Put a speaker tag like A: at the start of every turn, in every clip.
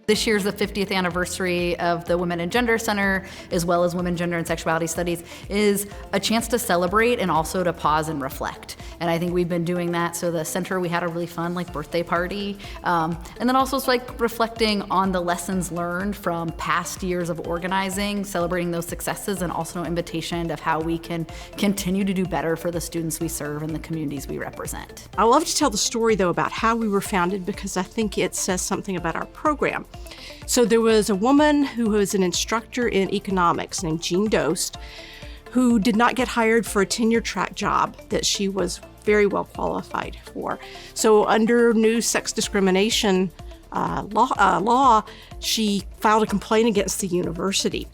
A: This year's the 50th anniversary of the Women and Gender Center, as well as Women, Gender, and Sexuality Studies, is a chance to celebrate and also to pause and reflect. And I think we've been doing that. So the center, we had a really fun birthday party. And then also it's reflecting on the lessons learned from past years of organizing, celebrating those successes, and also an invitation of how we can continue to do better for the students we serve and the communities we represent.
B: I love to tell the story though about how we were founded because I think it says something about our program. So there was a woman who was an instructor in economics named Jean Dost, who did not get hired for a tenure track job that she was very well qualified for. So under new sex discrimination law, she filed a complaint against the university.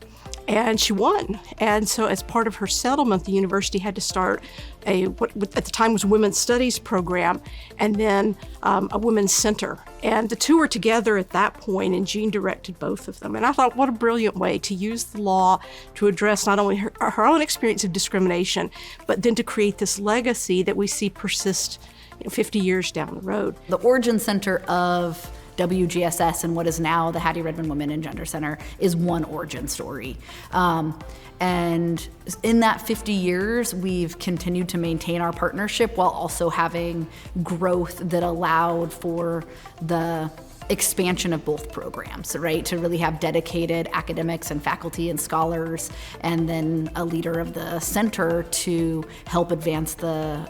B: And she won. And so as part of her settlement, the university had to start what at the time was a women's studies program, and then a women's center. And the two were together at that point, and Jean directed both of them. And I thought, what a brilliant way to use the law to address not only her own experience of discrimination, but then to create this legacy that we see persist 50 years down the road.
A: The origin center of WGSS and what is now the Hattie Redmond Women and Gender Center is one origin story. And in that 50 years, we've continued to maintain our partnership while also having growth that allowed for the expansion of both programs, right? To really have dedicated academics and faculty and scholars, and then a leader of the center to help advance the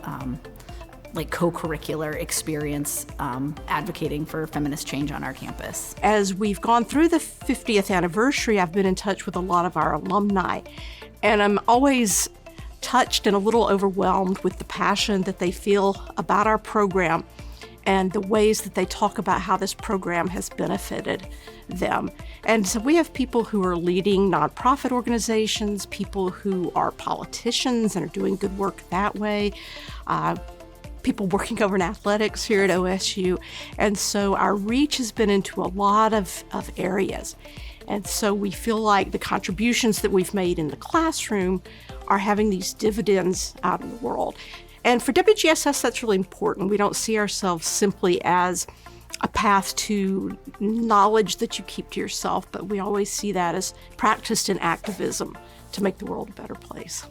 A: co-curricular experience advocating for feminist change on our campus.
B: As we've gone through the 50th anniversary, I've been in touch with a lot of our alumni, and I'm always touched and a little overwhelmed with the passion that they feel about our program and the ways that they talk about how this program has benefited them. And so we have people who are leading nonprofit organizations, people who are politicians and are doing good work that way, people working over in athletics here at OSU. And so our reach has been into a lot of areas. And so we feel like the contributions that we've made in the classroom are having these dividends out in the world. And for WGSS, that's really important. We don't see ourselves simply as a path to knowledge that you keep to yourself, but we always see that as practiced in activism to make the world a better place.